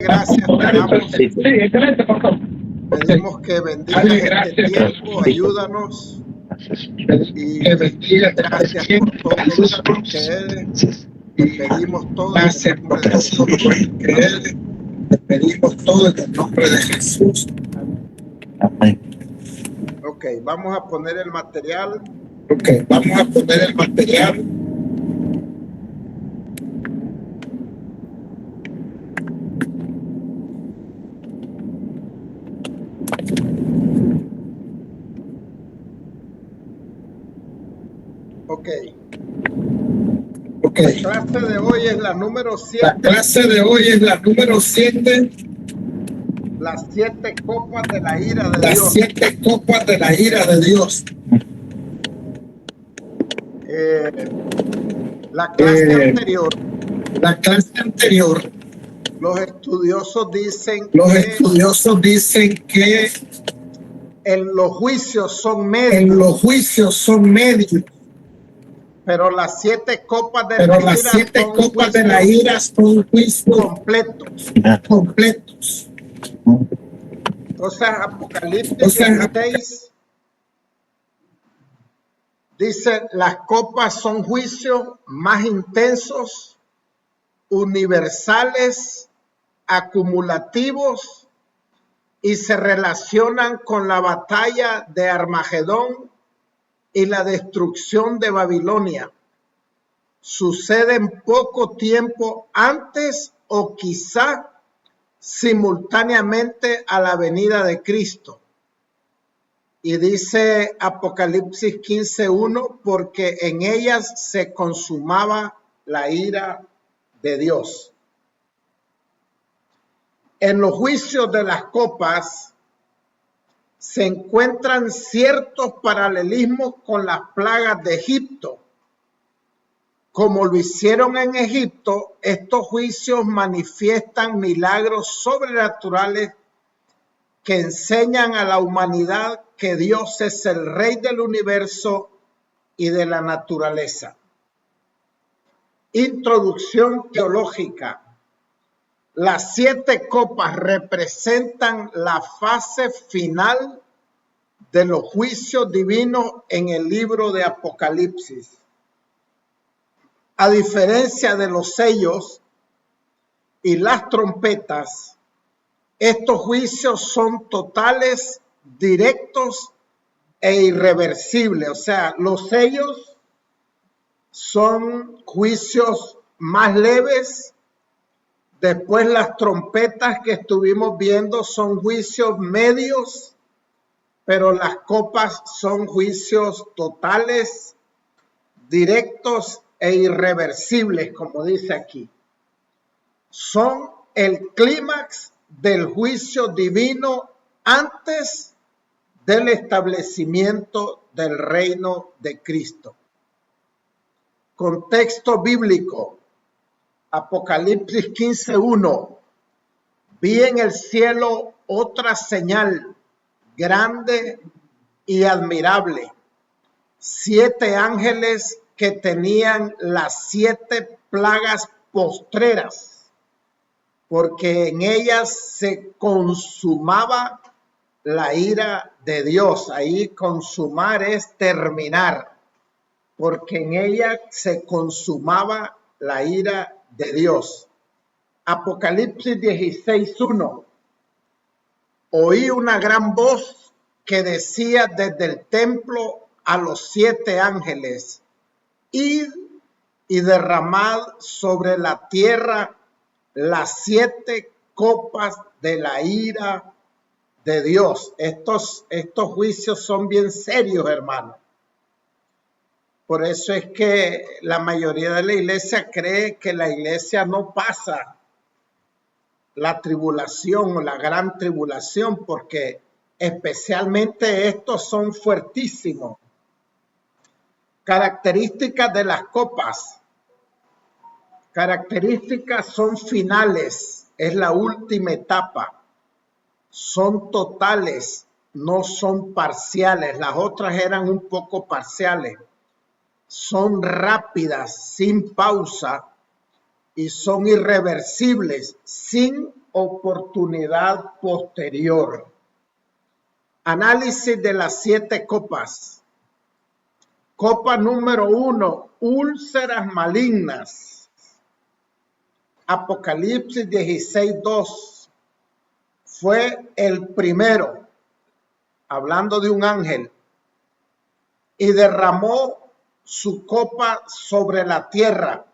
Gracias te damos. Pedimos que bendigas este tiempo, ayúdanos. Y gracias por todo lo que eres. Te pedimos todo en el nombre de Jesús. Te pedimos todo en el nombre de Jesús. Amén. Ok, vamos a poner el material. Ok. La clase de hoy es la número 7. Las 7 copas de la ira de Dios. 7 copas de la ira de Dios. La clase anterior. Los estudiosos dicen que los juicios son medios. Pero las 7 copas de la ira son juicios completos. Entonces, Apocalipsis 16 dice: las copas son juicios más intensos, universales, acumulativos, y se relacionan con la batalla de Armagedón y la destrucción de Babilonia. Suceden poco tiempo antes o quizá simultáneamente a la venida de Cristo. Y dice Apocalipsis 15:1, porque en ellas se consumaba la ira de Dios. En los juicios de las copas se encuentran ciertos paralelismos con las plagas de Egipto. Como lo hicieron en Egipto, estos juicios manifiestan milagros sobrenaturales que enseñan a la humanidad que Dios es el Rey del universo y de la naturaleza. Introducción teológica. Las 7 copas representan la fase final de los juicios divinos en el libro de Apocalipsis. A diferencia de los sellos y las trompetas, estos juicios son totales, directos e irreversibles. O sea, los sellos son juicios más leves. Después las trompetas que estuvimos viendo son juicios medios, pero las copas son juicios totales, directos e irreversibles, como dice aquí. Son el clímax del juicio divino antes del establecimiento del reino de Cristo. Contexto bíblico. Apocalipsis 15:1. Vi en el cielo otra señal grande y admirable. 7 ángeles que tenían las 7 plagas postreras, porque en ellas se consumaba la ira de Dios. Ahí consumar es terminar, porque en ella se consumaba la ira de Dios. Apocalipsis 16:1. Oí una gran voz que decía desde el templo a los 7 ángeles: id y derramad sobre la tierra las 7 copas de la ira de Dios. Estos juicios son bien serios, hermano. Por eso es que la mayoría de la iglesia cree que la iglesia no pasa la tribulación o la gran tribulación, porque especialmente estos son fuertísimos. Características de las copas. Características son finales, es la última etapa. Son totales, no son parciales. Las otras eran un poco parciales. Son rápidas, sin pausa, y son irreversibles, sin oportunidad posterior. Análisis de las 7 copas. Copa número 1, úlceras malignas. Apocalipsis 16:2. Fue el primero, hablando de un ángel, y derramó su copa sobre la tierra.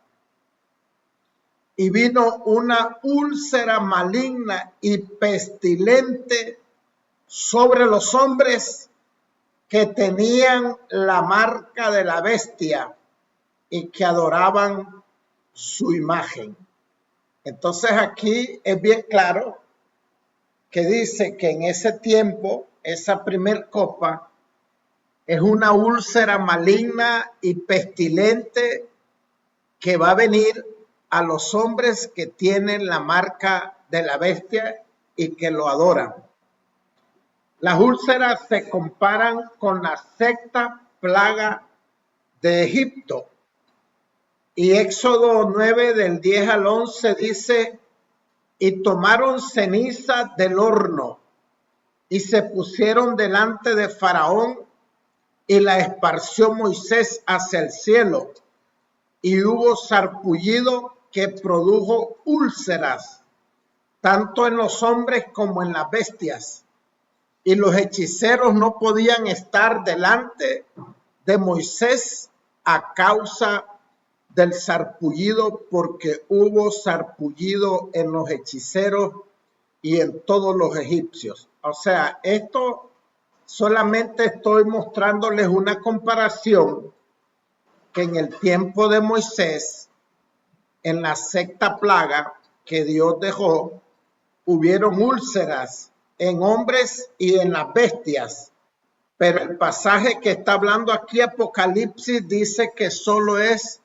Y vino una úlcera maligna y pestilente sobre los hombres que tenían la marca de la bestia y que adoraban su imagen. Entonces aquí es bien claro que dice que en ese tiempo, esa primer copa es una úlcera maligna y pestilente que va a venir a los hombres que tienen la marca de la bestia y que lo adoran. Las úlceras se comparan con la sexta plaga de Egipto. Y Éxodo 9 del 10 al 11 dice, y tomaron ceniza del horno y se pusieron delante de Faraón y la esparció Moisés hacia el cielo. Y hubo sarpullido que produjo úlceras, tanto en los hombres como en las bestias. Y los hechiceros no podían estar delante de Moisés a causa del sarpullido, porque hubo sarpullido en los hechiceros y en todos los egipcios. O sea, esto solamente estoy mostrándoles una comparación que en el tiempo de Moisés, en la sexta plaga que Dios dejó, hubieron úlceras en hombres y en las bestias. Pero el pasaje que está hablando aquí, Apocalipsis, dice que solo es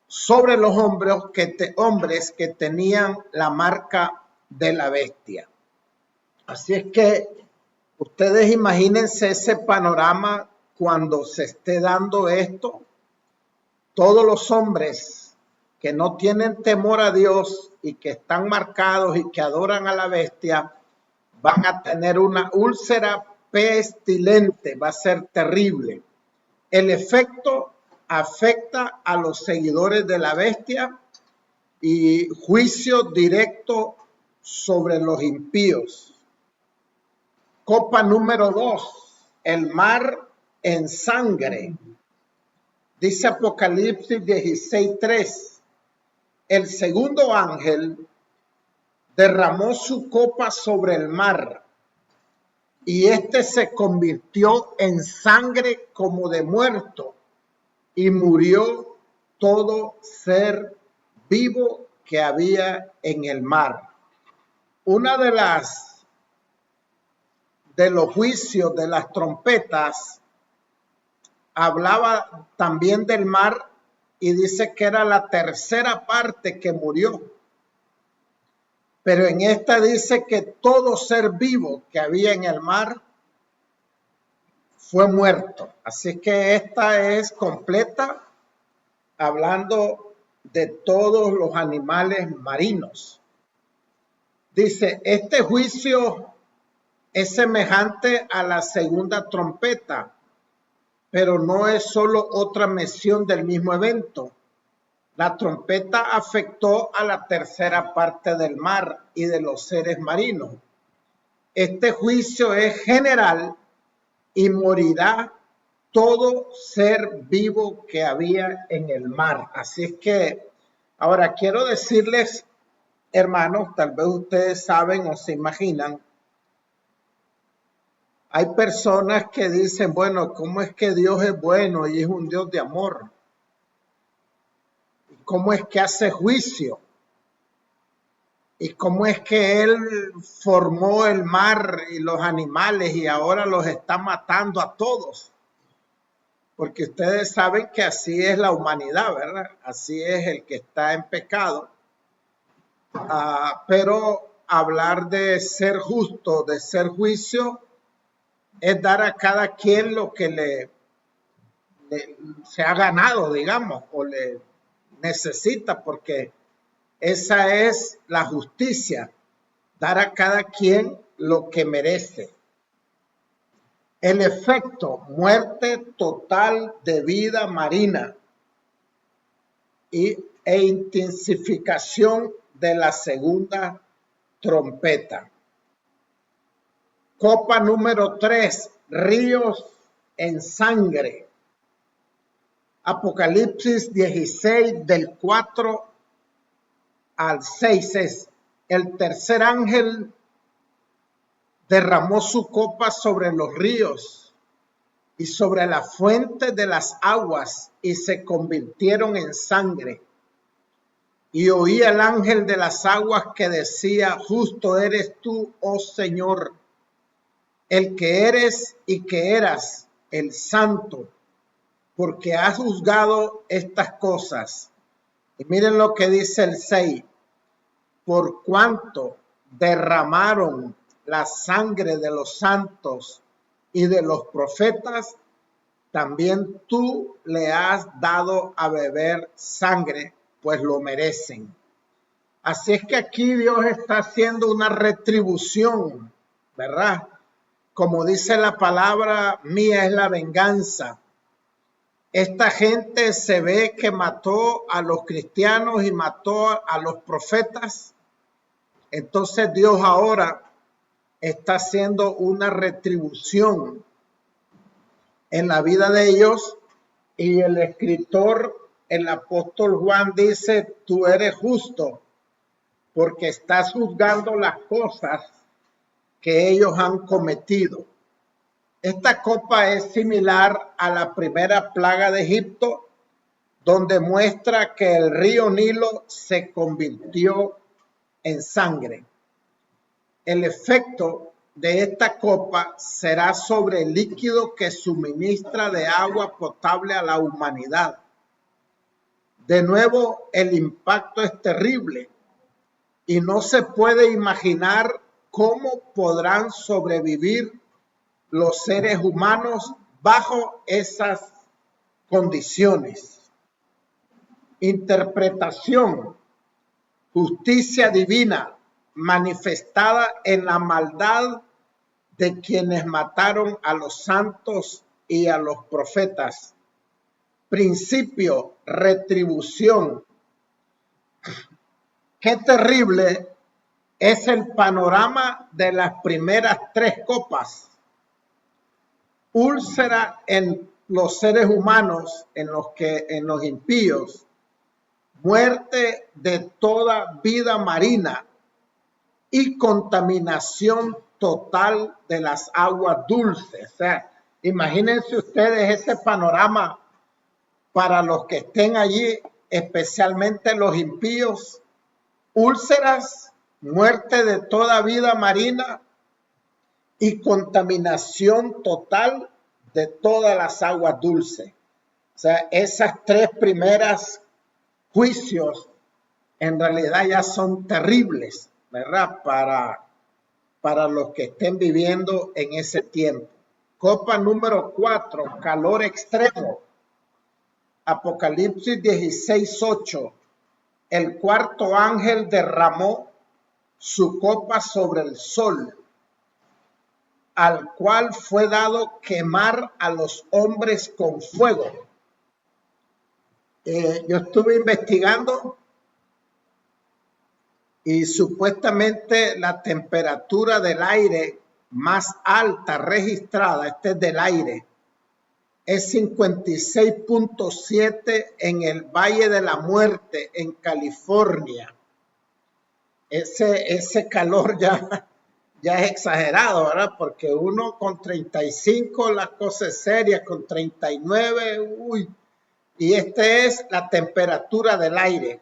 sobre los hombres que tenían la marca de la bestia. Así es que ustedes imagínense ese panorama cuando se esté dando esto. Todos los hombres que no tienen temor a Dios y que están marcados y que adoran a la bestia van a tener una úlcera pestilente, va a ser terrible. El efecto afecta a los seguidores de la bestia y juicio directo sobre los impíos. Copa número 2, el mar en sangre. Dice Apocalipsis 16:3, el segundo ángel derramó su copa sobre el mar, y éste se convirtió en sangre como de muerto, y murió todo ser vivo que había en el mar. Una de los juicios de las trompetas hablaba también del mar y dice que era la tercera parte que murió. Pero en esta dice que todo ser vivo que había en el mar fue muerto. Así que esta es completa, hablando de todos los animales marinos. Dice, este juicio es semejante a la segunda trompeta, pero no es solo otra mención del mismo evento. La trompeta afectó a la tercera parte del mar y de los seres marinos. Este juicio es general y morirá todo ser vivo que había en el mar. Así es que ahora quiero decirles, hermanos, tal vez ustedes saben o se imaginan, hay personas que dicen, bueno, ¿cómo es que Dios es bueno y es un Dios de amor? ¿Cómo es que hace juicio? ¿Y cómo es que Él formó el mar y los animales y ahora los está matando a todos? Porque ustedes saben que así es la humanidad, ¿verdad? Así es el que está en pecado. Pero hablar de ser justo, de ser juicio, es dar a cada quien lo que se ha ganado, digamos, o le necesita, porque Esa es la justicia, dar a cada quien lo que merece. El efecto, muerte total de vida marina e intensificación de la segunda trompeta. Copa número 3, ríos en sangre. Apocalipsis 16 del 4 al 6 es: el tercer ángel derramó su copa sobre los ríos y sobre la fuente de las aguas, y se convirtieron en sangre. Y oí al ángel de las aguas que decía: justo eres tú, oh Señor, el que eres y que eras, el santo, porque has juzgado estas cosas. Y miren lo que dice el 6: por cuanto derramaron la sangre de los santos y de los profetas, también tú le has dado a beber sangre, pues lo merecen. Así es que aquí Dios está haciendo una retribución, ¿verdad? Como dice la palabra, mía es la venganza. Esta gente se ve que mató a los cristianos y mató a los profetas. Entonces Dios ahora está haciendo una retribución en la vida de ellos, y el escritor, el apóstol Juan, dice: tú eres justo porque estás juzgando las cosas que ellos han cometido. Esta copa es similar a la primera plaga de Egipto, donde muestra que el río Nilo se convirtió en sangre. El efecto de esta copa será sobre el líquido que suministra de agua potable a la humanidad. De nuevo, el impacto es terrible y no se puede imaginar cómo podrán sobrevivir los seres humanos bajo esas condiciones. Interpretación: justicia divina manifestada en la maldad de quienes mataron a los santos y a los profetas. Principio: retribución. Qué terrible es el panorama de las primeras 3 copas. Úlcera en los seres humanos, en los impíos, muerte de toda vida marina y contaminación total de las aguas dulces. O sea, imagínense ustedes ese panorama para los que estén allí, especialmente los impíos: úlceras, muerte de toda vida marina y contaminación total de todas las aguas dulces. O sea, esas 3 primeras juicios en realidad ya son terribles, ¿verdad? Para los que estén viviendo en ese tiempo. Copa número 4, calor extremo. Apocalipsis 16:8. El cuarto ángel derramó su copa sobre el sol, al cual fue dado quemar a los hombres con fuego. Yo estuve investigando y supuestamente la temperatura del aire más alta registrada, este es del aire, es 56.7 en el Valle de la Muerte, en California. Ese calor ya es exagerado, ¿verdad? Porque uno con 35 la cosa es seria, con 39, uy. Y esta es la temperatura del aire.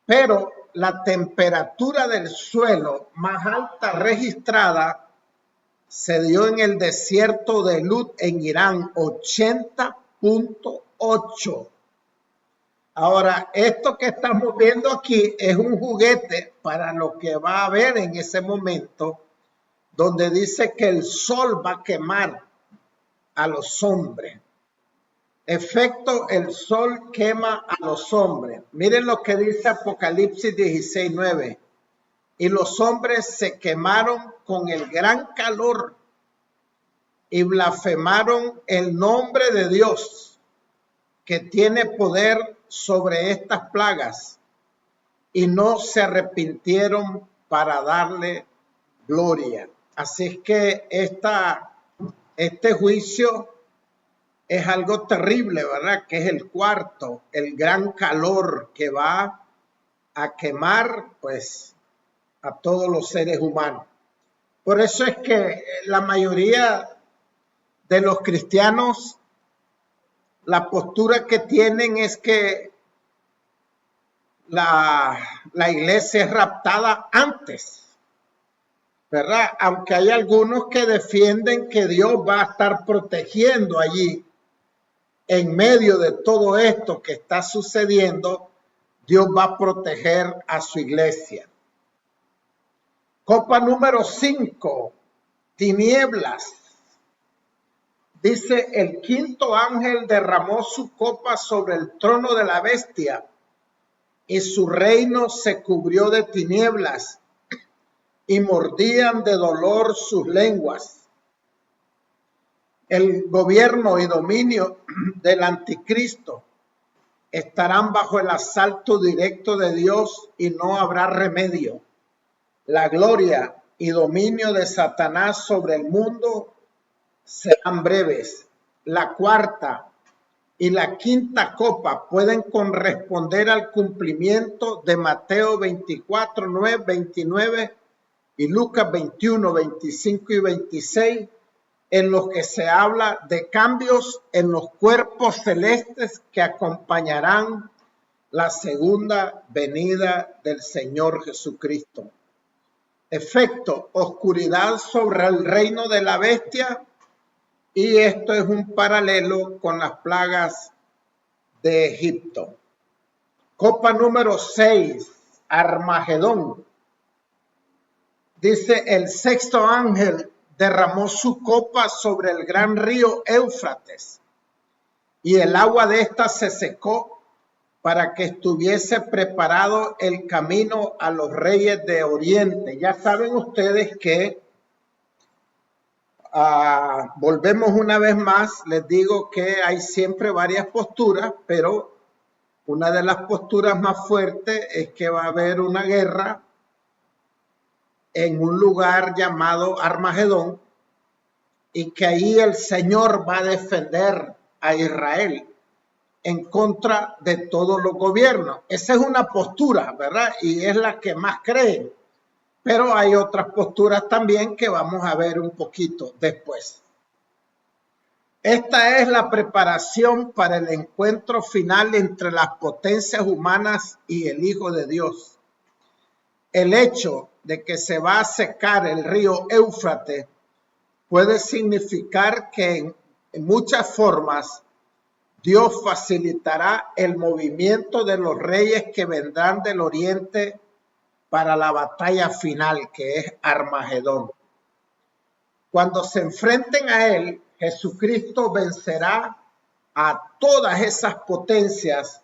Pero la temperatura del suelo más alta registrada se dio en el desierto de Lut en Irán, 80.8. Ahora, esto que estamos viendo aquí es un juguete para lo que va a haber en ese momento, donde dice que el sol va a quemar a los hombres. Efecto, el sol quema a los hombres. Miren lo que dice Apocalipsis 16:9. Y los hombres se quemaron con el gran calor y blasfemaron el nombre de Dios, que tiene poder sobre estas plagas, y no se arrepintieron para darle gloria. Así es que este juicio es algo terrible, ¿verdad? Que es el cuarto, el gran calor que va a quemar, pues, a todos los seres humanos. Por eso es que la mayoría de los cristianos, la postura que tienen es que la iglesia es raptada antes, ¿verdad? Aunque hay algunos que defienden que Dios va a estar protegiendo allí. En medio de todo esto que está sucediendo, Dios va a proteger a su iglesia. Copa número 5, tinieblas. Dice, el quinto ángel derramó su copa sobre el trono de la bestia y su reino se cubrió de tinieblas y mordían de dolor sus lenguas. El gobierno y dominio del anticristo estarán bajo el asalto directo de Dios y no habrá remedio. La gloria y dominio de Satanás sobre el mundo serán breves. La cuarta y la quinta copa pueden corresponder al cumplimiento de Mateo 24, 9, 29 y Lucas 21, 25 y 26, en los que se habla de cambios en los cuerpos celestes que acompañarán la segunda venida del Señor Jesucristo. Efecto, oscuridad sobre el reino de la bestia, y esto es un paralelo con las plagas de Egipto. Copa número 6, Armagedón. Dice, el sexto ángel derramó su copa sobre el gran río Éufrates, y el agua de ésta se secó para que estuviese preparado el camino a los reyes de Oriente. Ya saben ustedes que volvemos una vez más, les digo que hay siempre varias posturas, pero una de las posturas más fuertes es que va a haber una guerra en un lugar llamado Armagedón y que ahí el Señor va a defender a Israel en contra de todos los gobiernos. Esa es una postura, ¿verdad? Y es la que más creen. Pero hay otras posturas también que vamos a ver un poquito después. Esta es la preparación para el encuentro final entre las potencias humanas y el Hijo de Dios. El hecho de que se va a secar el río Éufrates puede significar que en muchas formas Dios facilitará el movimiento de los reyes que vendrán del oriente para la batalla final, que es Armagedón. Cuando se enfrenten a él, Jesucristo vencerá a todas esas potencias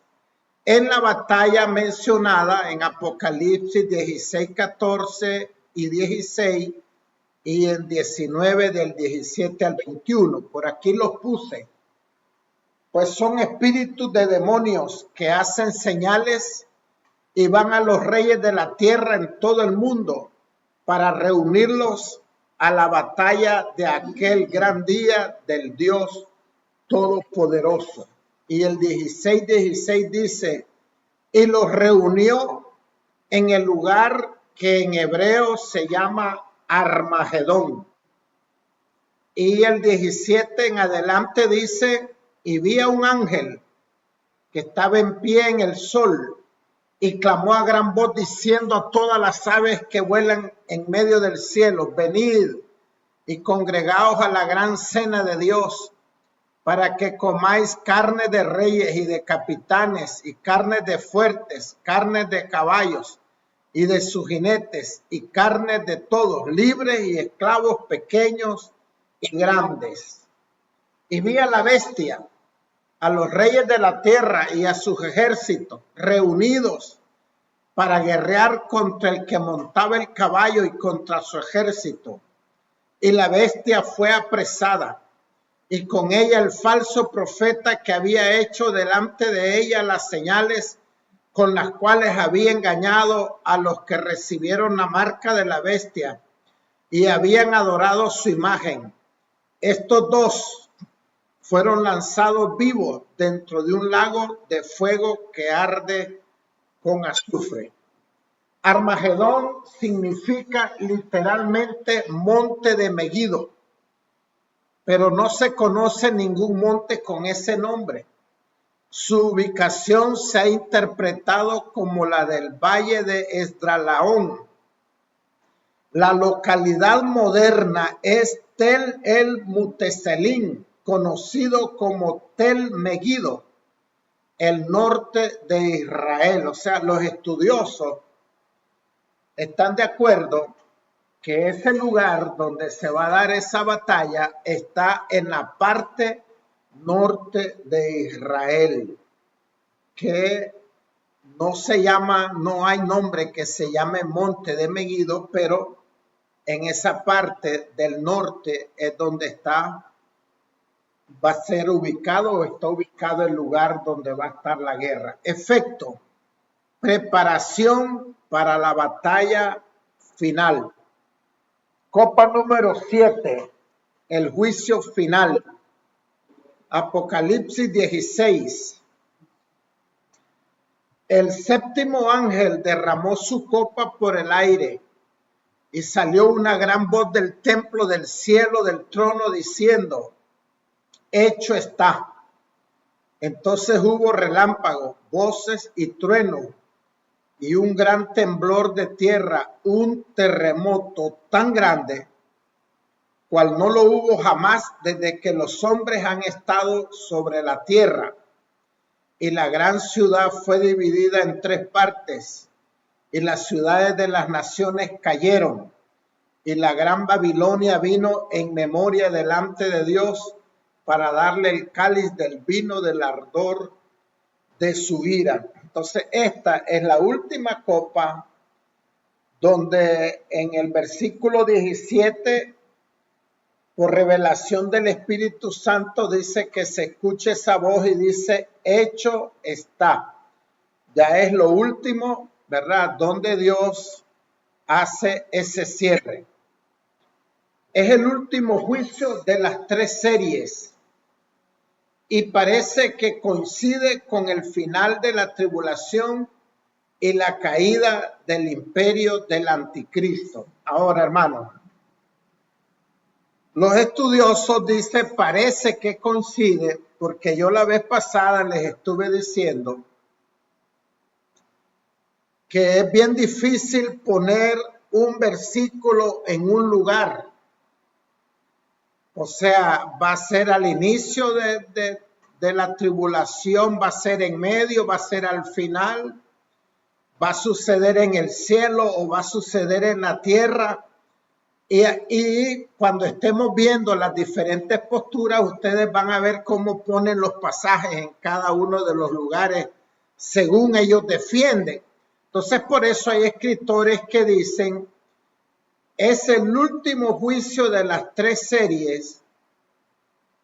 en la batalla mencionada en Apocalipsis 16, 14 y 16 y en 19 del 17 al 21. Por aquí los puse. Pues son espíritus de demonios que hacen señales y van a los reyes de la tierra en todo el mundo para reunirlos a la batalla de aquel gran día del Dios Todopoderoso. Y el 16 dice, y los reunió en el lugar que en hebreo se llama Armagedón. Y el 17 en adelante dice, y vi a un ángel que estaba en pie en el sol y clamó a gran voz diciendo a todas las aves que vuelan en medio del cielo, venid y congregaos a la gran cena de Dios, para que comáis carne de reyes y de capitanes y carne de fuertes, carne de caballos y de sus jinetes y carne de todos, libres y esclavos pequeños y grandes. Y vi a la bestia a los reyes de la tierra y a sus ejércitos reunidos para guerrear contra el que montaba el caballo y contra su ejército. Y la bestia fue apresada, y con ella el falso profeta que había hecho delante de ella las señales con las cuales había engañado a los que recibieron la marca de la bestia y habían adorado su imagen. Estos dos fueron lanzados vivos dentro de un lago de fuego que arde con azufre. Armagedón significa literalmente monte de Megido, pero no se conoce ningún monte con ese nombre. Su ubicación se ha interpretado como la del Valle de Esdraelón. La localidad moderna es Tel el Muteselín, conocido como Tel Megido, el norte de Israel. O sea, los estudiosos están de acuerdo que ese lugar donde se va a dar esa batalla está en la parte norte de Israel, que no se llama, no hay nombre que se llame Monte de Megido, pero en esa parte del norte es donde está, va a ser ubicado o está ubicado el lugar donde va a estar la guerra. Efecto: preparación para la batalla final. Copa número 7, el juicio final. Apocalipsis 16. El séptimo ángel derramó su copa por el aire y salió una gran voz del templo del cielo del trono diciendo: hecho está. Entonces hubo relámpagos, voces y truenos y un gran temblor de tierra, un terremoto tan grande cual no lo hubo jamás desde que los hombres han estado sobre la tierra. Y la gran ciudad fue dividida en 3 partes, y las ciudades de las naciones cayeron, y la gran Babilonia vino en memoria delante de Dios para darle el cáliz del vino del ardor de su ira. Entonces esta es la última copa, donde en el versículo 17, por revelación del Espíritu Santo, dice que se escuche esa voz y dice: hecho está. Ya es lo último, ¿verdad? Donde Dios hace ese cierre. Es el último juicio de las 3 series y parece que coincide con el final de la tribulación y la caída del imperio del anticristo. Ahora, hermanos, los estudiosos dicen parece que coincide, porque yo la vez pasada les estuve diciendo que es bien difícil poner un versículo en un lugar. O sea, va a ser al inicio de la tribulación, va a ser en medio, va a ser al final, va a suceder en el cielo o va a suceder en la tierra. Y cuando estemos viendo las diferentes posturas, ustedes van a ver cómo ponen los pasajes en cada uno de los lugares según ellos defienden. Entonces, por eso hay escritores que dicen: es el último juicio de las 3 series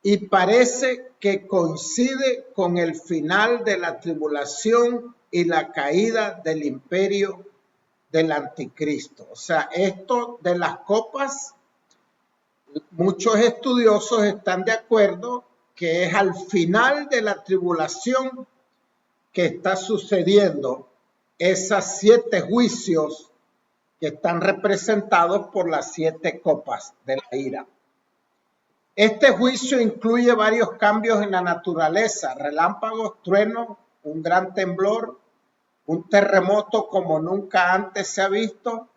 y parece que coincide con el final de la tribulación y la caída del imperio del anticristo. O sea, esto de las copas, muchos estudiosos están de acuerdo que es al final de la tribulación que está sucediendo esas 7 juicios que están representados por las 7 copas de la ira. Este juicio incluye varios cambios en la naturaleza: relámpagos, truenos, un gran temblor, un terremoto como nunca antes se ha visto,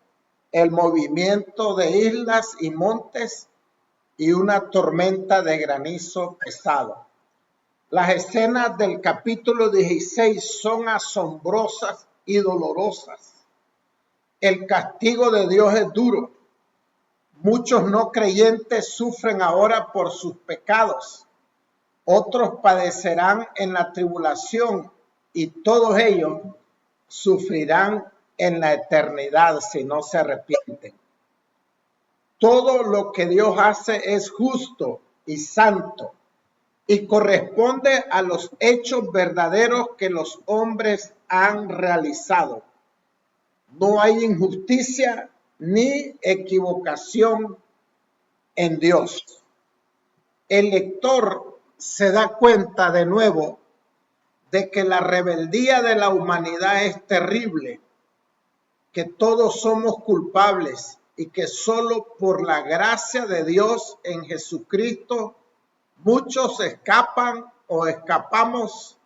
el movimiento de islas y montes y una tormenta de granizo pesado. Las escenas del capítulo 16 son asombrosas y dolorosas. El castigo de Dios es duro. Muchos no creyentes sufren ahora por sus pecados. otros padecerán en la tribulación y todos ellos sufrirán en la eternidad si no se arrepienten. Todo lo que Dios hace es justo y santo y corresponde a los hechos verdaderos que los hombres han realizado. No hay injusticia ni equivocación en Dios. El lector se da cuenta de nuevo de que la rebeldía de la humanidad es terrible, que todos somos culpables y que solo por la gracia de Dios en Jesucristo muchos escapan o escapamos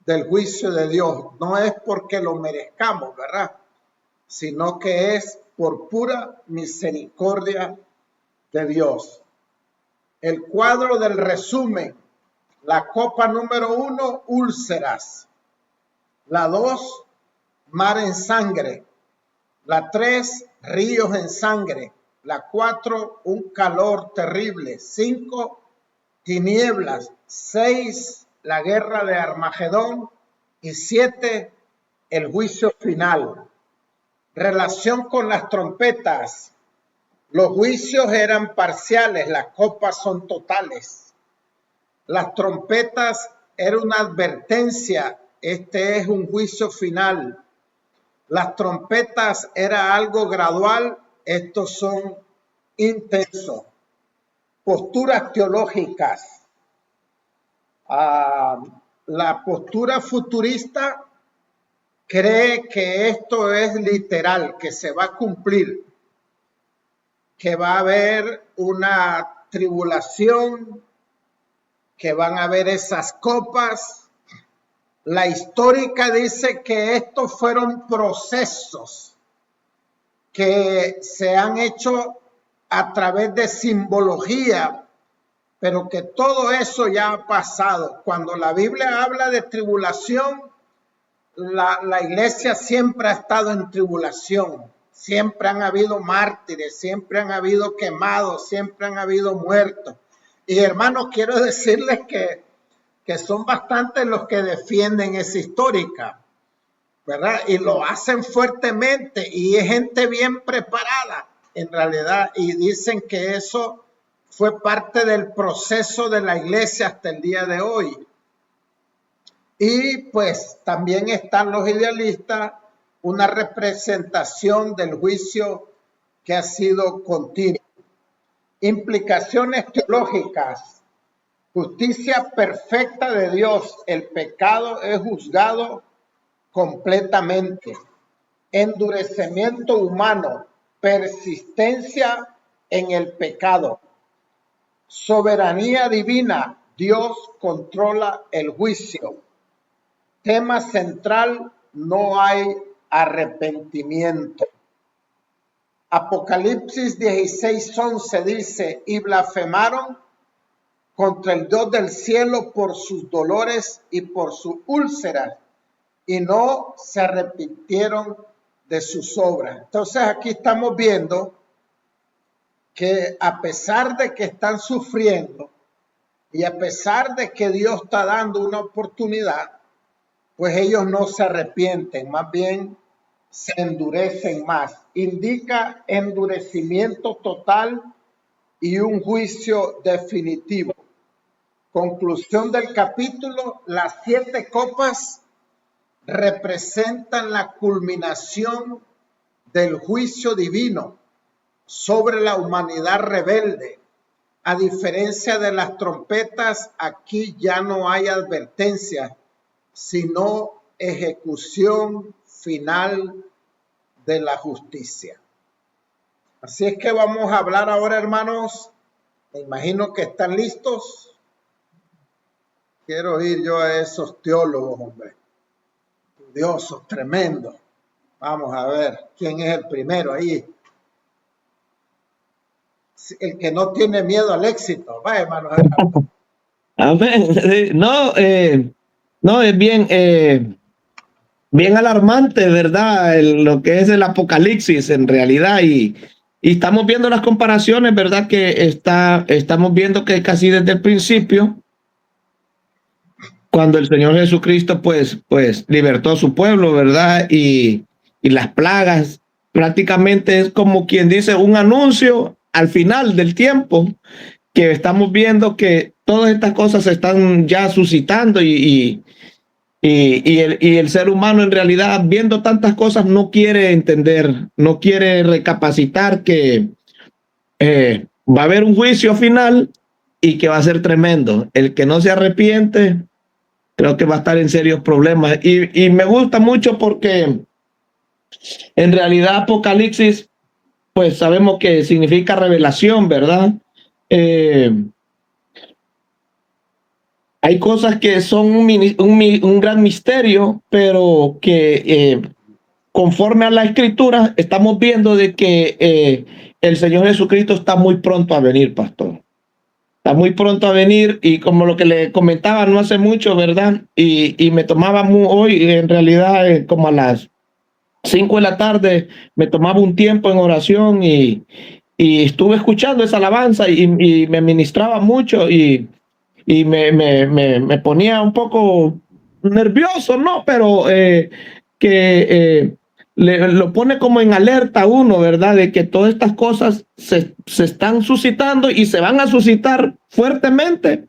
del juicio de Dios. No es porque lo merezcamos, ¿verdad? Sino que es por pura misericordia de Dios. El cuadro del resumen: la copa número 1, úlceras; la 2, mar en sangre; la 3, ríos en sangre; la 4, un calor terrible; 5, tinieblas; 6, la guerra de Armagedón; y 7, el juicio final. Relación con las trompetas. Los juicios eran parciales, las copas son totales. Las trompetas eran una advertencia, este es un juicio final. Las trompetas era algo gradual, estos son intensos. Posturas teológicas. La postura futurista cree que esto es literal, que se va a cumplir, que va a haber una tribulación, que van a haber esas copas. La histórica dice que estos fueron procesos que se han hecho a través de simbología, pero que todo eso ya ha pasado. Cuando la Biblia habla de tribulación, la iglesia siempre ha estado en tribulación. Siempre han habido mártires, siempre han habido quemados, siempre han habido muertos. Y hermanos, quiero decirles que son bastantes los que defienden esa histórica, ¿verdad? Y lo hacen fuertemente y es gente bien preparada en realidad, y dicen que eso fue parte del proceso de la iglesia hasta el día de hoy. Y pues también están los idealistas, una representación del juicio que ha sido continuo. Implicaciones teológicas. Justicia perfecta de Dios. El pecado es juzgado completamente. Endurecimiento humano. Persistencia en el pecado. Soberanía divina. Dios controla el juicio. Tema central: no hay arrepentimiento. Apocalipsis 16:11 dice: y blasfemaron contra el Dios del cielo por sus dolores y por sus úlceras, y no se arrepintieron de sus obras. Entonces aquí estamos viendo que a pesar de que están sufriendo y a pesar de que Dios está dando una oportunidad, pues ellos no se arrepienten, más bien se endurecen más. Indica endurecimiento total y un juicio definitivo. Conclusión del capítulo: las 7 copas representan la culminación del juicio divino sobre la humanidad rebelde. A diferencia de las trompetas, aquí ya no hay advertencia, sino ejecución final de la justicia. Así es que vamos a hablar ahora, hermanos. Me imagino que están listos. Quiero ir yo a esos teólogos, hombre. Estudiosos, tremendos. Vamos a ver quién es el primero ahí. El que no tiene miedo al éxito. Va, hermano. Amén. No, es bien alarmante, ¿verdad? Lo que es el Apocalipsis en realidad, y estamos viendo las comparaciones, ¿verdad? Que estamos viendo que casi desde el principio cuando el Señor Jesucristo pues libertó a su pueblo, ¿verdad? Y las plagas prácticamente es como quien dice un anuncio al final del tiempo, que estamos viendo que todas estas cosas se están ya suscitando y el ser humano en realidad, viendo tantas cosas, no quiere entender, no quiere recapacitar que va a haber un juicio final y que va a ser tremendo. El que no se arrepiente, creo que va a estar en serios problemas. Y me gusta mucho porque en realidad Apocalipsis, pues sabemos que significa revelación, ¿verdad? Hay cosas que son un gran misterio, pero que conforme a la escritura estamos viendo de que el Señor Jesucristo está muy pronto a venir, pastor. Está muy pronto a venir, y como lo que le comentaba no hace mucho, ¿verdad? Y me tomaba hoy, en realidad, como a las 5 de la tarde, me tomaba un tiempo en oración y estuve escuchando esa alabanza y me ministraba mucho y me ponía un poco nervioso, ¿no? Pero lo pone como en alerta a uno, ¿verdad? De que todas estas cosas se están suscitando y se van a suscitar fuertemente.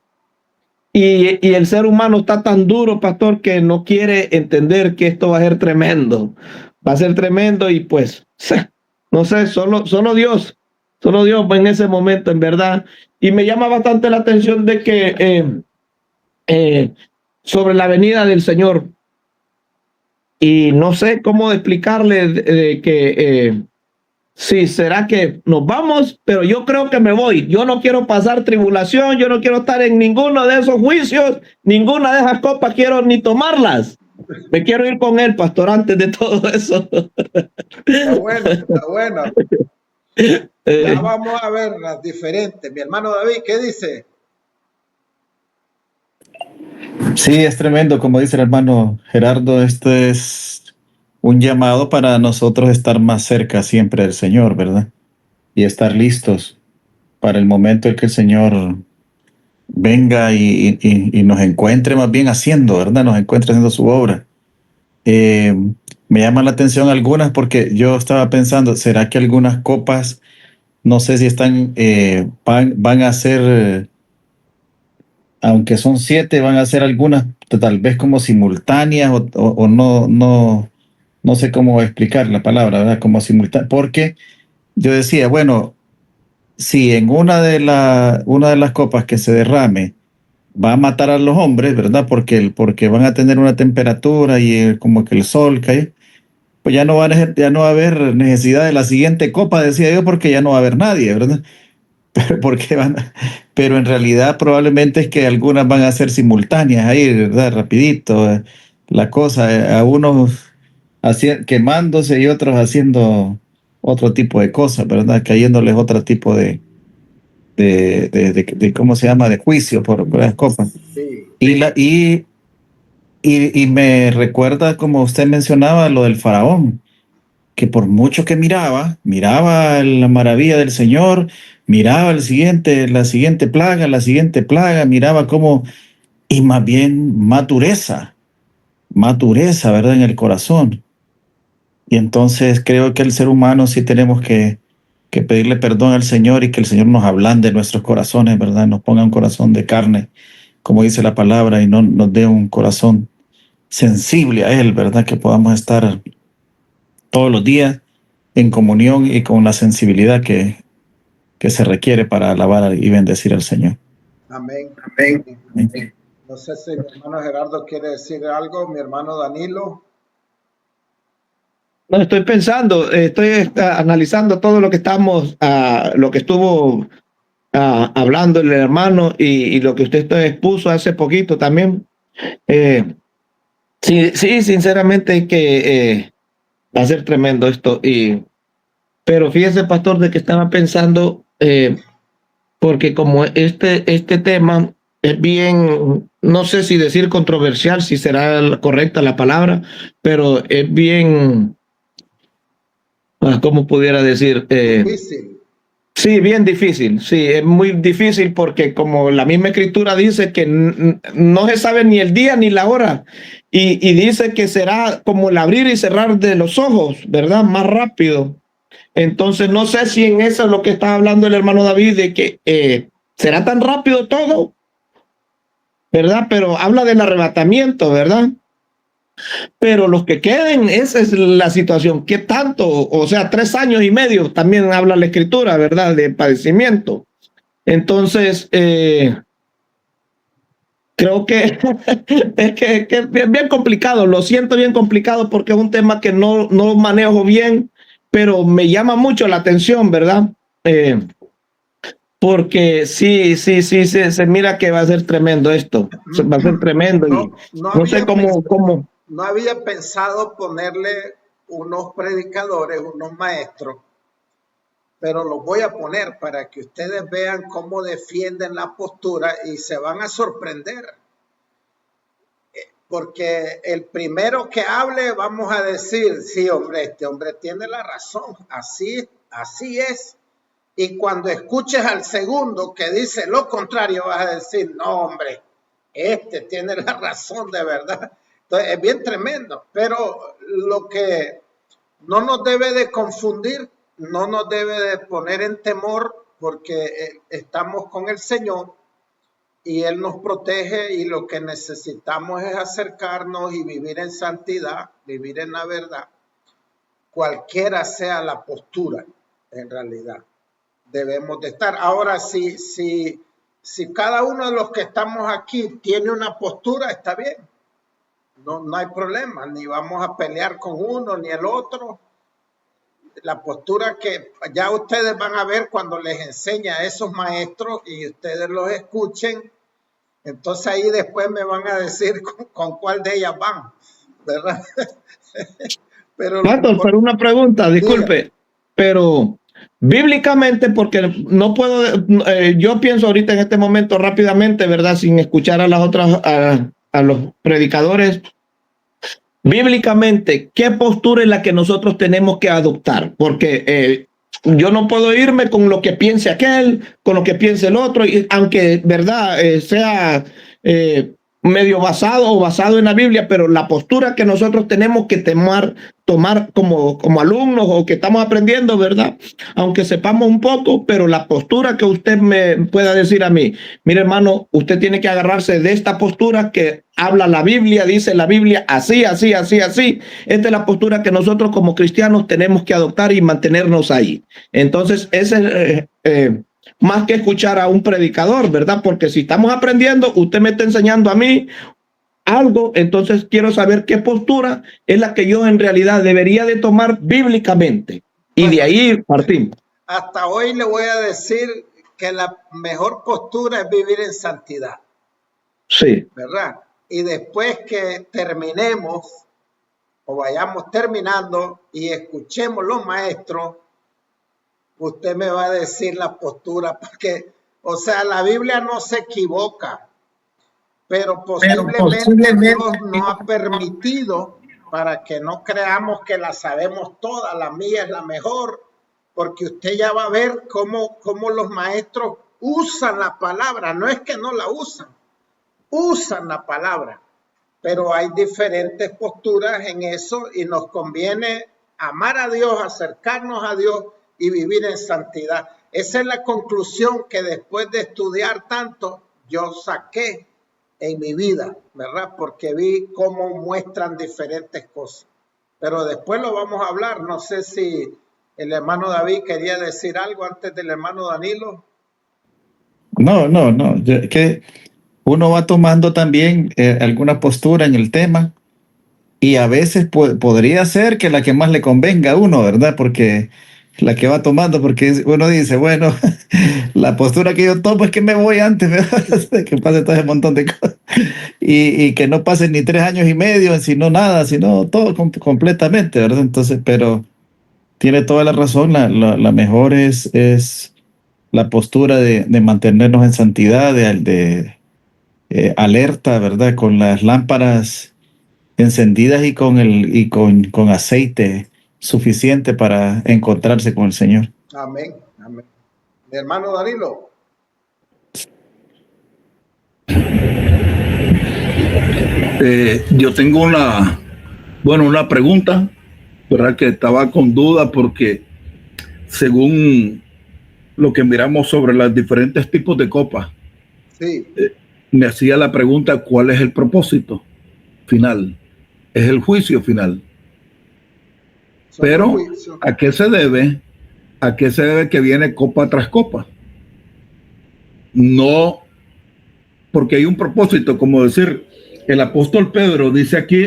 Y el ser humano está tan duro, pastor, que no quiere entender que esto va a ser tremendo. Va a ser tremendo y pues, no sé, solo Dios en ese momento, en verdad. Y me llama bastante la atención de que sobre la venida del Señor, y no sé cómo explicarle de que sí, será que nos vamos, pero yo creo que me voy. Yo no quiero pasar tribulación, yo no quiero estar en ninguno de esos juicios, ninguna de esas copas quiero ni tomarlas. Me quiero ir con él, pastor, antes de todo eso. Está bueno, está bueno. Ya vamos a ver las diferentes. Mi hermano David, ¿qué dice? Sí, es tremendo, como dice el hermano Gerardo, esto es un llamado para nosotros estar más cerca siempre del Señor, ¿verdad? Y estar listos para el momento en que el Señor venga y nos encuentre más bien haciendo, ¿verdad? Nos encuentre haciendo su obra. Me llaman la atención algunas porque yo estaba pensando, ¿será que algunas copas, no sé si están, van a ser, aunque son 7, van a ser algunas tal vez como simultáneas o no sé cómo explicar la palabra, ¿verdad? Como simultáneas, porque yo decía, bueno, si en una de las copas que se derrame va a matar a los hombres, ¿verdad? Porque van a tener una temperatura y como que el sol cae, pues ya no va a haber necesidad de la siguiente copa, decía yo, porque ya no va a haber nadie, ¿verdad? Porque pero en realidad probablemente es que algunas van a ser simultáneas ahí, ¿verdad? Rapidito, la cosa, a unos quemándose y otros haciendo otro tipo de cosas, ¿verdad? Cayéndoles otro tipo de ¿cómo se llama? De juicio por las copas. Sí. Y me recuerda, como usted mencionaba, lo del faraón, que por mucho que miraba la maravilla del Señor, miraba la siguiente plaga, miraba cómo, y más bien matureza, ¿verdad? En el corazón. Y entonces creo que el ser humano sí tenemos que pedirle perdón al Señor y que el Señor nos ablande nuestros corazones, ¿verdad? Nos ponga un corazón de carne, como dice la palabra, y no nos dé un corazón sensible a Él, ¿verdad? Que podamos estar todos los días en comunión y con la sensibilidad que se requiere para alabar y bendecir al Señor. Amén. Amén. No sé si mi hermano Gerardo quiere decir algo, mi hermano Danilo. No, estoy pensando, estoy analizando todo lo que lo que estuvo hablando el hermano y lo que usted expuso hace poquito también. Sí, sinceramente que va a ser tremendo esto. Pero fíjese, pastor, de que estaba pensando, porque como este tema es bien, no sé si decir controversial, si será correcta la palabra, pero es bien, ¿cómo pudiera decir? Difícil. Sí, bien difícil, sí, es muy difícil porque como la misma escritura dice que no se sabe ni el día ni la hora y dice que será como el abrir y cerrar de los ojos, ¿verdad? Más rápido. Entonces no sé si en eso es lo que está hablando el hermano David, de que será tan rápido todo, ¿verdad? Pero habla del arrebatamiento, ¿verdad? Pero los que queden, esa es la situación. ¿Qué tanto? O sea, 3 años y medio también habla la escritura, ¿verdad? De padecimiento. Entonces, creo que que es bien complicado. Lo siento bien complicado porque es un tema que no manejo bien, pero me llama mucho la atención, ¿verdad? Porque sí, se mira que va a ser tremendo esto. Va a ser tremendo y No no sé había cómo. no había pensado ponerle unos predicadores, unos maestros, pero los voy a poner para que ustedes vean cómo defienden la postura y se van a sorprender. Porque el primero que hable vamos a decir, sí, hombre, este hombre tiene la razón, así es. Y cuando escuches al segundo que dice lo contrario, vas a decir, no, hombre, este tiene la razón de verdad. Entonces, es bien tremendo, pero lo que no nos debe de confundir, no nos debe de poner en temor, porque estamos con el Señor y Él nos protege y lo que necesitamos es acercarnos y vivir en santidad, vivir en la verdad, cualquiera sea la postura en realidad. Debemos de estar. Ahora, si cada uno de los que estamos aquí tiene una postura, está bien. No hay problema, ni vamos a pelear con uno ni el otro. La postura que ya ustedes van a ver cuando les enseña a esos maestros y ustedes los escuchen, entonces ahí después me van a decir con cuál de ellas van, ¿verdad? Pastor, pero una pregunta, disculpe, pero bíblicamente, porque no puedo, yo pienso ahorita en este momento rápidamente, ¿verdad? Sin escuchar a las otras, a los predicadores. Bíblicamente, ¿qué postura es la que nosotros tenemos que adoptar? Porque yo no puedo irme con lo que piense aquel, con lo que piense el otro, y aunque, ¿verdad? Sea medio basado en la Biblia, pero la postura que nosotros tenemos que tomar como alumnos o que estamos aprendiendo, ¿verdad? Aunque sepamos un poco, pero la postura que usted me pueda decir a mí, mire hermano, usted tiene que agarrarse de esta postura que habla la Biblia, dice la Biblia, así. Esta es la postura que nosotros como cristianos tenemos que adoptar y mantenernos ahí. Entonces, ese más que escuchar a un predicador, ¿verdad? Porque si estamos aprendiendo, usted me está enseñando a mí algo, entonces quiero saber qué postura es la que yo en realidad debería de tomar bíblicamente. Y de ahí partimos. Hasta hoy le voy a decir que la mejor postura es vivir en santidad. Sí. ¿Verdad? Y después que terminemos o vayamos terminando y escuchemos los maestros, usted me va a decir la postura, porque, o sea, la Biblia no se equivoca, pero posiblemente Dios nos ha permitido para que no creamos que la sabemos toda, la mía es la mejor, porque usted ya va a ver cómo los maestros usan la palabra, no es que no la usan la palabra, pero hay diferentes posturas en eso y nos conviene amar a Dios, acercarnos a Dios y vivir en santidad. Esa es la conclusión que después de estudiar tanto yo saqué en mi vida, ¿verdad? Porque vi cómo muestran diferentes cosas. Pero después lo vamos a hablar. No sé si el hermano David quería decir algo antes del hermano Danilo. No. Que uno va tomando también alguna postura en el tema y a veces podría ser que la que más le convenga a uno, ¿verdad? Porque la que va tomando, porque uno dice, bueno, la postura que yo tomo es que me voy antes, ¿verdad? Que pase todo ese montón de cosas y que no pasen ni 3 años y medio, sino nada, sino todo completamente, ¿verdad? Entonces, pero tiene toda la razón, la mejor es la postura de mantenernos en santidad, de alerta, ¿verdad? Con las lámparas encendidas y con aceite suficiente para encontrarse con el Señor. Amén, amén. Hermano Danilo. Yo tengo una pregunta, ¿verdad? Que estaba con duda porque según lo que miramos sobre los diferentes tipos de copas, Sí. Me hacía la pregunta, ¿cuál es el propósito final? Es el juicio final. Pero, ¿a qué se debe? ¿A qué se debe que viene copa tras copa? No, porque hay un propósito, como decir, el apóstol Pedro dice aquí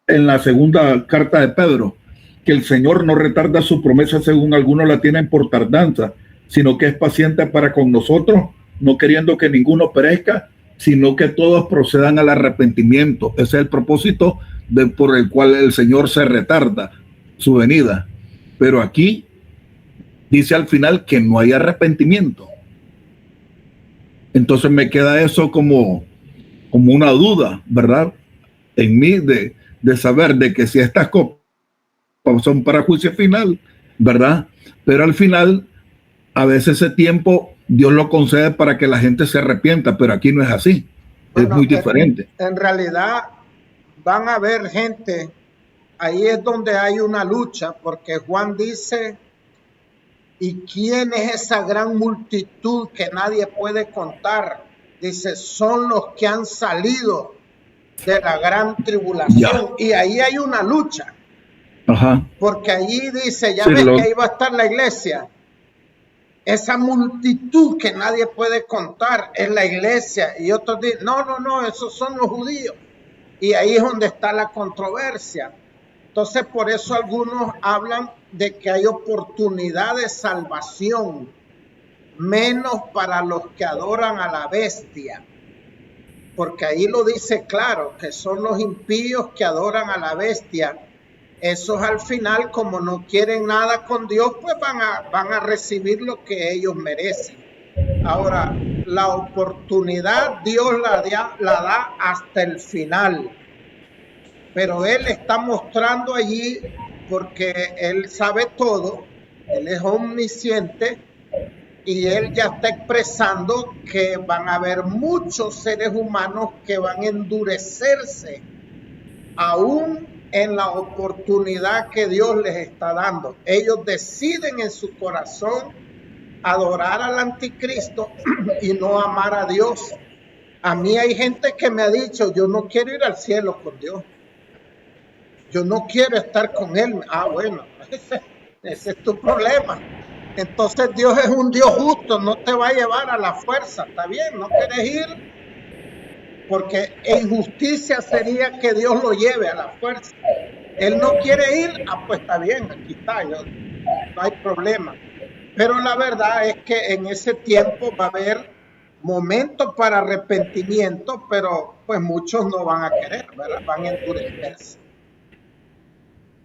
en la segunda carta de Pedro, que el Señor no retarda su promesa según algunos la tienen por tardanza, sino que es paciente para con nosotros, no queriendo que ninguno perezca, sino que todos procedan al arrepentimiento. Ese es el propósito por el cual el Señor se retarda su venida. Pero aquí dice al final que no hay arrepentimiento. Entonces me queda eso como una duda, ¿verdad? En mí de saber de que si estas copas son para juicio final, ¿verdad? Pero al final, a veces ese tiempo Dios lo concede para que la gente se arrepienta, pero aquí no es así. Bueno, es muy diferente. En realidad van a haber gente, ahí es donde hay una lucha, porque Juan dice, ¿y quién es esa gran multitud que nadie puede contar? Dice, son los que han salido de la gran tribulación. Ya. Y ahí hay una lucha. Ajá. Porque allí dice, ya sí, ves que ahí va a estar la iglesia. Esa multitud que nadie puede contar es la iglesia. Y otros dicen, no, esos son los judíos. Y ahí es donde está la controversia. Entonces, por eso algunos hablan de que hay oportunidad de salvación, menos para los que adoran a la bestia. Porque ahí lo dice claro, que son los impíos que adoran a la bestia. Esos al final, como no quieren nada con Dios, pues van a recibir lo que ellos merecen. Ahora, la oportunidad Dios la da hasta el final. Pero Él está mostrando allí, porque Él sabe todo, Él es omnisciente, y Él ya está expresando que van a haber muchos seres humanos que van a endurecerse, aún en la oportunidad que Dios les está dando. Ellos deciden en su corazón adorar al anticristo y no amar a Dios. A mí hay gente que me ha dicho, yo no quiero ir al cielo con Dios. Yo no quiero estar con Él. Ah, bueno, ese es tu problema. Entonces Dios es un Dios justo, no te va a llevar a la fuerza. Está bien, no quieres ir, porque injusticia sería que Dios lo lleve a la fuerza. Él no quiere ir, pues está bien, aquí está, no hay problema. Pero la verdad es que en ese tiempo va a haber momentos para arrepentimiento, pero pues muchos no van a querer, ¿verdad? Van a endurecerse.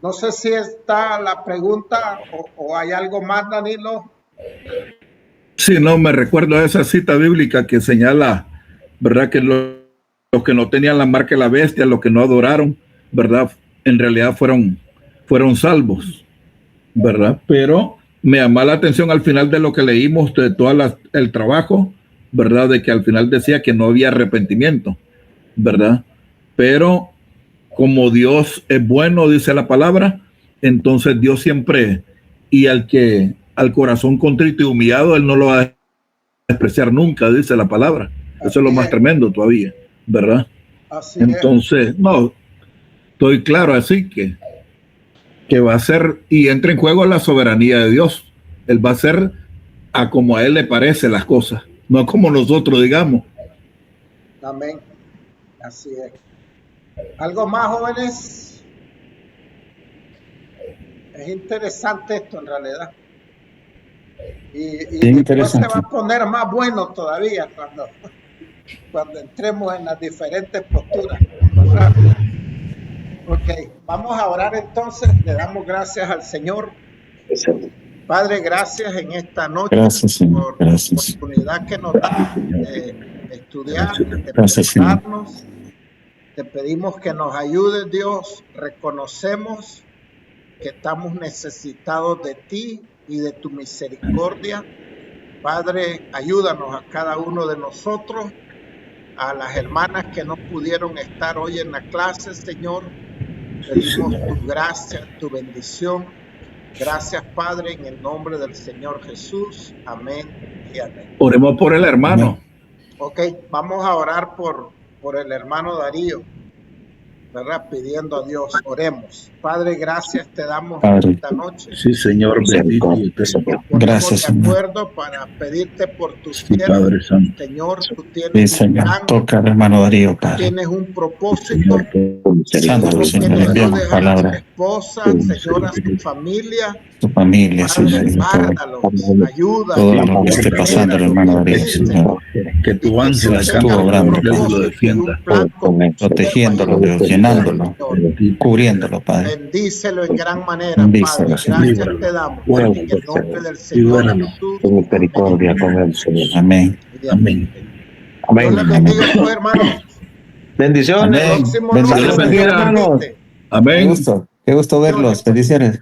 No sé si está la pregunta o hay algo más, Danilo. Sí, no, me recuerdo esa cita bíblica que señala, ¿verdad? Que los que no tenían la marca de la bestia, los que no adoraron, ¿verdad? En realidad fueron salvos, ¿verdad? Pero me llamó la atención al final de lo que leímos de todo el trabajo, ¿verdad? De que al final decía que no había arrepentimiento, ¿verdad? Pero como Dios es bueno, dice la palabra, entonces Dios siempre, y al corazón contrito y humillado, Él no lo va a despreciar nunca, dice la palabra. Eso es lo más tremendo todavía, ¿verdad? Así entonces, es. No, estoy claro, así que va a ser, y entra en juego la soberanía de Dios. Él va a hacer a como a Él le parece las cosas, no como nosotros digamos. Amén. Así es. ¿Algo más, jóvenes? Es interesante esto en realidad. Y después se va a poner más bueno todavía cuando entremos en las diferentes posturas. Ok, vamos a orar entonces. Le damos gracias al Señor. Padre, gracias en esta noche por la oportunidad que nos da de estudiar, de prepararnos. Te pedimos que nos ayudes, Dios. Reconocemos que estamos necesitados de ti, y de tu misericordia. Padre, ayúdanos a cada uno de nosotros, a las hermanas que no pudieron estar hoy en la clase, Señor. Pedimos tu gracia, tu bendición. Gracias, Padre, en el nombre del Señor Jesús. Amén y amén. Oremos por el hermano. Ok, vamos a orar por el hermano Darío, ¿verdad? Pidiendo a Dios, oremos. Padre, gracias te damos esta noche. Sí, Señor, bendito. Gracias, de Señor. acuerdo para pedirte por tus Sí, Padre Santo. Señor, tú Sí, tienes un Señor. plan, Toca al hermano Darío, Padre. tienes un propósito. Sándalo, Señor. Enviamos A su palabra. esposa, Señor, a su familia. Tu familia, Padre, Señor. Y todo, guárdalos, ayuda. todo lo que esté pasando, el hermano Darío, Señor. Que tu ángel Estuvo acá obrando, lo defienda. protegiéndolo, Dios, llenándolo, cubriéndolo, Padre. Bendícelo en gran manera, Bendícelo, Padre. Señor. Gracias te damos. En el nombre del Señor Libéranos. Jesús. Tu misericordia con él, Señor. Amén. Amén. Dios les bendiga, pues, hermanos. Bendiciones. Amén. Próximo Bendiciones. lunes, Bendiga. hermanos. Qué Amén. gusto verlos. Bendiciones.